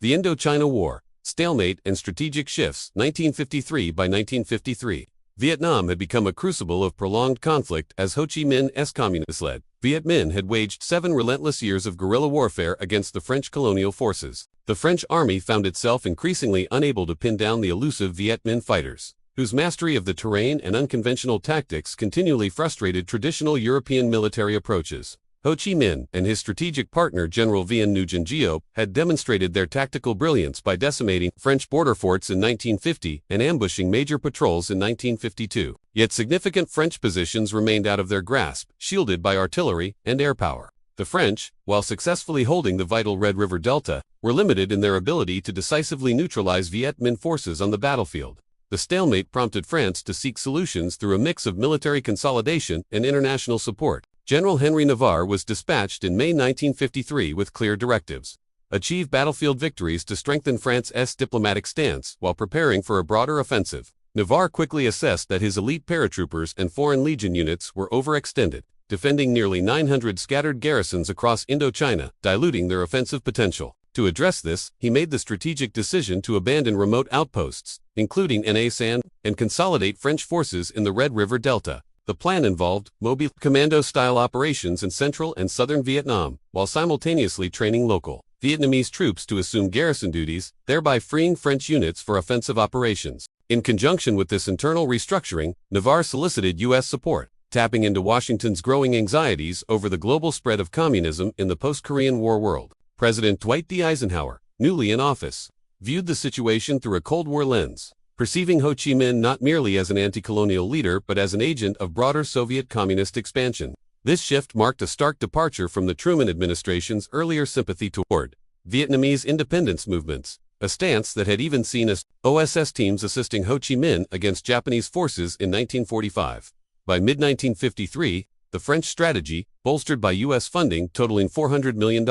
The Indochina War, Stalemate and Strategic Shifts, 1953 by 1953. Vietnam had become a crucible of prolonged conflict as Ho Chi Minh's communist-led Viet Minh had waged 7 relentless years of guerrilla warfare against the French colonial forces. The French army found itself increasingly unable to pin down the elusive Viet Minh fighters, whose mastery of the terrain and unconventional tactics continually frustrated traditional European military approaches. Ho Chi Minh and his strategic partner General Vo Nguyen Giap had demonstrated their tactical brilliance by decimating French border forts in 1950 and ambushing major patrols in 1952. Yet significant French positions remained out of their grasp, shielded by artillery and air power. The French, while successfully holding the vital Red River Delta, were limited in their ability to decisively neutralize Viet Minh forces on the battlefield. The stalemate prompted France to seek solutions through a mix of military consolidation and international support. General Henry Navarre was dispatched in May 1953 with clear directives: achieve battlefield victories to strengthen France's diplomatic stance while preparing for a broader offensive. Navarre quickly assessed that his elite paratroopers and Foreign Legion units were overextended, defending nearly 900 scattered garrisons across Indochina, diluting their offensive potential. To address this, he made the strategic decision to abandon remote outposts, including Nha San, and consolidate French forces in the Red River Delta. The plan involved mobile commando-style operations in central and southern Vietnam, while simultaneously training local Vietnamese troops to assume garrison duties, thereby freeing French units for offensive operations. In conjunction with this internal restructuring, Navarre solicited U.S. support, tapping into Washington's growing anxieties over the global spread of communism in the post-Korean War world. President Dwight D. Eisenhower, newly in office, viewed the situation through a Cold War lens, perceiving Ho Chi Minh not merely as an anti-colonial leader but as an agent of broader Soviet communist expansion. This shift marked a stark departure from the Truman administration's earlier sympathy toward Vietnamese independence movements, a stance that had even seen OSS teams assisting Ho Chi Minh against Japanese forces in 1945. By mid-1953, the French strategy, bolstered by U.S. funding totaling $400 million,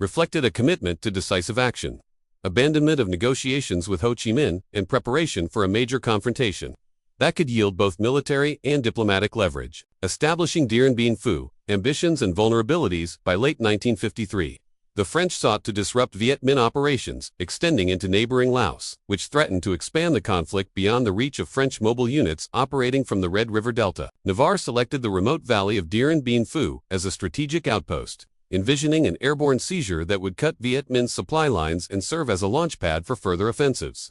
reflected a commitment to decisive action, abandonment of negotiations with Ho Chi Minh, and preparation for a major confrontation that could yield both military and diplomatic leverage. Establishing Dien Bien Phu, ambitions and vulnerabilities. By late 1953, the French sought to disrupt Viet Minh operations, extending into neighboring Laos, which threatened to expand the conflict beyond the reach of French mobile units operating from the Red River Delta. Navarre selected the remote valley of Dien Bien Phu as a strategic outpost, envisioning an airborne seizure that would cut Viet Minh's supply lines and serve as a launchpad for further offensives.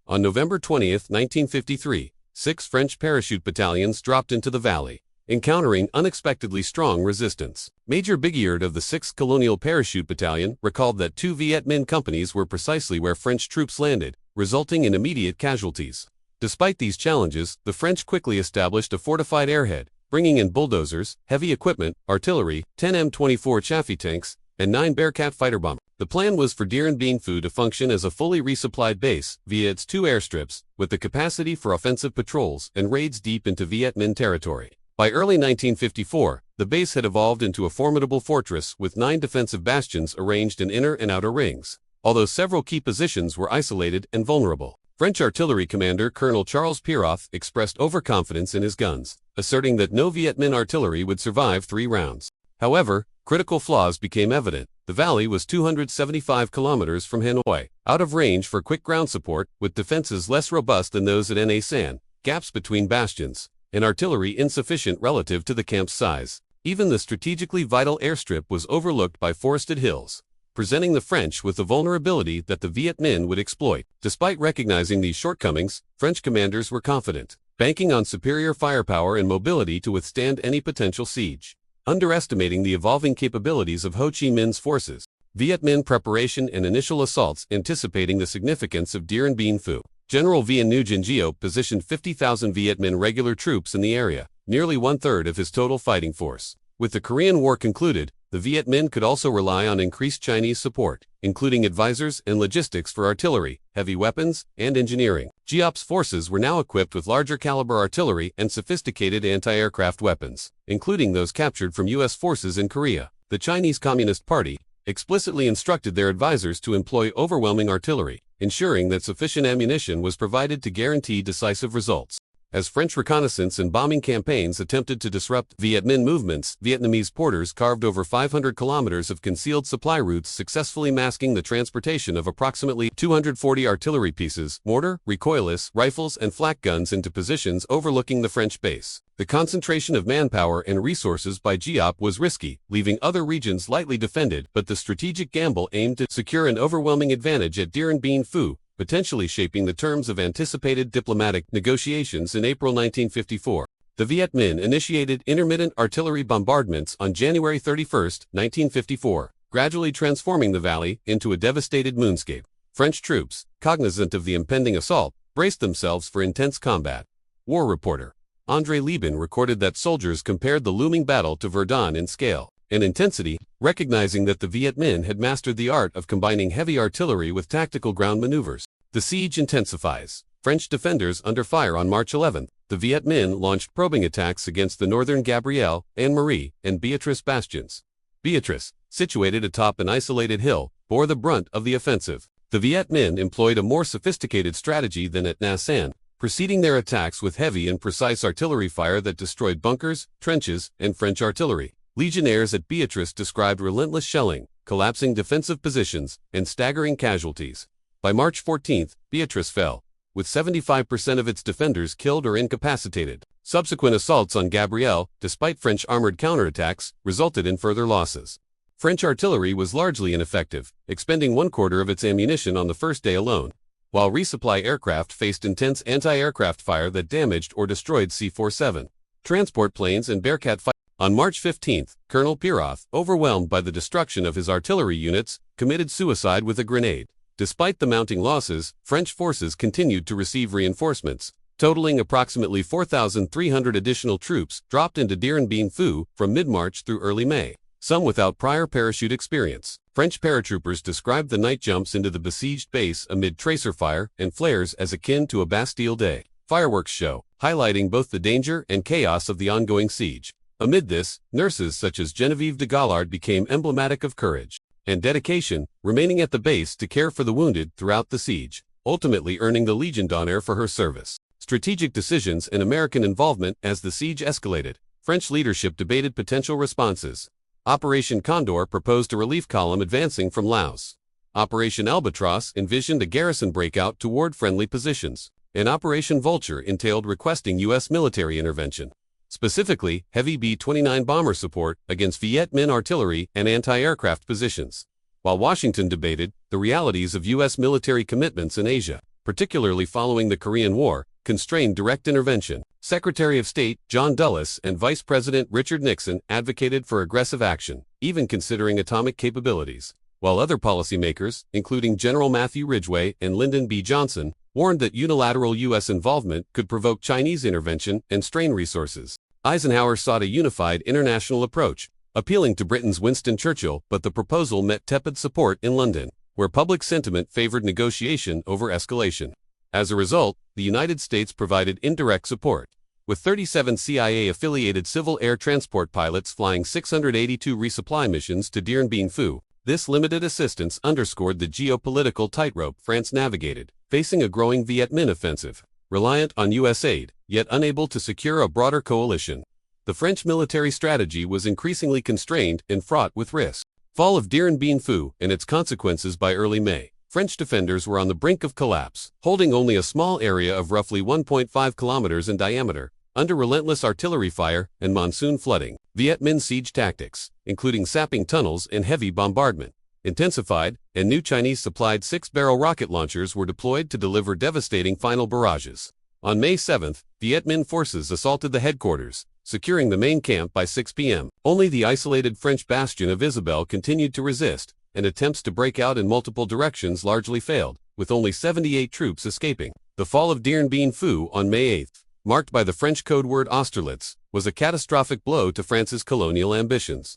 On November 20, 1953, 6 French parachute battalions dropped into the valley, encountering unexpectedly strong resistance. Major Bigard of the 6th Colonial Parachute Battalion recalled that 2 Viet Minh companies were precisely where French troops landed, resulting in immediate casualties. Despite these challenges, the French quickly established a fortified airhead, bringing in bulldozers, heavy equipment, artillery, 10 M24 Chaffee tanks, and 9 Bearcat fighter bombers. The plan was for Dien Bien Phu to function as a fully resupplied base via its 2 airstrips, with the capacity for offensive patrols and raids deep into Viet Minh territory. By early 1954, the base had evolved into a formidable fortress with 9 defensive bastions arranged in inner and outer rings, although several key positions were isolated and vulnerable. French artillery commander Colonel Charles Piroth expressed overconfidence in his guns, asserting that no Viet Minh artillery would survive 3 rounds. However, critical flaws became evident. The valley was 275 kilometers from Hanoi, out of range for quick ground support, with defenses less robust than those at Nha San, gaps between bastions, and artillery insufficient relative to the camp's size. Even the strategically vital airstrip was overlooked by forested hills, presenting the French with a vulnerability that the Viet Minh would exploit. Despite recognizing these shortcomings, French commanders were confident, banking on superior firepower and mobility to withstand any potential siege. Underestimating the evolving capabilities of Ho Chi Minh's forces, Viet Minh preparation and initial assaults. Anticipating the significance of Dien Bien Phu, General Vo Nguyen Giap positioned 50,000 Viet Minh regular troops in the area, nearly 1/3 of his total fighting force. With the Korean War concluded, the Viet Minh could also rely on increased Chinese support, including advisors and logistics for artillery, heavy weapons, and engineering. Giap's forces were now equipped with larger caliber artillery and sophisticated anti-aircraft weapons, including those captured from U.S. forces in Korea. The Chinese Communist Party explicitly instructed their advisors to employ overwhelming artillery, ensuring that sufficient ammunition was provided to guarantee decisive results. As French reconnaissance and bombing campaigns attempted to disrupt Viet Minh movements, Vietnamese porters carved over 500 kilometers of concealed supply routes, successfully masking the transportation of approximately 240 artillery pieces, mortar, recoilless, rifles, and flak guns into positions overlooking the French base. The concentration of manpower and resources by Giap was risky, leaving other regions lightly defended, but the strategic gamble aimed to secure an overwhelming advantage at Dien Bien Phu, potentially shaping the terms of anticipated diplomatic negotiations in April 1954. The Viet Minh initiated intermittent artillery bombardments on January 31, 1954, gradually transforming the valley into a devastated moonscape. French troops, cognizant of the impending assault, braced themselves for intense combat. War reporter André Lieben recorded that soldiers compared the looming battle to Verdun in scale and intensity, recognizing that the Viet Minh had mastered the art of combining heavy artillery with tactical ground maneuvers. The siege intensifies. French defenders under fire on March 11. The Viet Minh launched probing attacks against the northern Gabrielle, Anne-Marie, and Beatrice bastions. Beatrice, situated atop an isolated hill, bore the brunt of the offensive. The Viet Minh employed a more sophisticated strategy than at Nha San, preceding their attacks with heavy and precise artillery fire that destroyed bunkers, trenches, and French artillery. Legionnaires at Beatrice described relentless shelling, collapsing defensive positions, and staggering casualties. By March 14, Beatrice fell, with 75% of its defenders killed or incapacitated. Subsequent assaults on Gabrielle, despite French armored counterattacks, resulted in further losses. French artillery was largely ineffective, expending 1/4 of its ammunition on the first day alone, while resupply aircraft faced intense anti-aircraft fire that damaged or destroyed C-47 transport planes and Bearcat fighters. On March 15, Colonel Piroth, overwhelmed by the destruction of his artillery units, committed suicide with a grenade. Despite the mounting losses, French forces continued to receive reinforcements, totaling approximately 4,300 additional troops dropped into Dien Bien Phu from mid-March through early May, some without prior parachute experience. French paratroopers described the night jumps into the besieged base amid tracer fire and flares as akin to a Bastille Day fireworks show, highlighting both the danger and chaos of the ongoing siege. Amid this, nurses such as Genevieve de Gallard became emblematic of courage and dedication, remaining at the base to care for the wounded throughout the siege, ultimately earning the Légion d'honneur for her service. Strategic decisions and American involvement. As the siege escalated, French leadership debated potential responses. Operation Condor proposed a relief column advancing from Laos. Operation Albatross envisioned a garrison breakout toward friendly positions, and Operation Vulture entailed requesting U.S. military intervention, specifically heavy B-29 bomber support against Viet Minh artillery and anti-aircraft positions. While Washington debated the realities of U.S. military commitments in Asia, particularly following the Korean War, constrained direct intervention, Secretary of State John Dulles and Vice President Richard Nixon advocated for aggressive action, even considering atomic capabilities, while other policymakers, including General Matthew Ridgway and Lyndon B. Johnson, warned that unilateral U.S. involvement could provoke Chinese intervention and strain resources. Eisenhower sought a unified international approach, appealing to Britain's Winston Churchill, but the proposal met tepid support in London, where public sentiment favored negotiation over escalation. As a result, the United States provided indirect support, with 37 CIA-affiliated civil air transport pilots flying 682 resupply missions to Dien Bien Phu. This limited assistance underscored the geopolitical tightrope France navigated, facing a growing Viet Minh offensive, reliant on U.S. aid, yet unable to secure a broader coalition. The French military strategy was increasingly constrained and fraught with risk. Fall of Dien Bien Phu and its consequences. By early May, French defenders were on the brink of collapse, holding only a small area of roughly 1.5 kilometers in diameter, under relentless artillery fire and monsoon flooding. Viet Minh siege tactics, including sapping tunnels and heavy bombardment, intensified, and new Chinese-supplied 6-barrel rocket launchers were deployed to deliver devastating final barrages. On May 7, Viet Minh forces assaulted the headquarters, securing the main camp by 6 p.m. Only the isolated French bastion of Isabelle continued to resist, and attempts to break out in multiple directions largely failed, with only 78 troops escaping. The fall of Dien Bien Phu on May 8, marked by the French code word Austerlitz, was a catastrophic blow to France's colonial ambitions.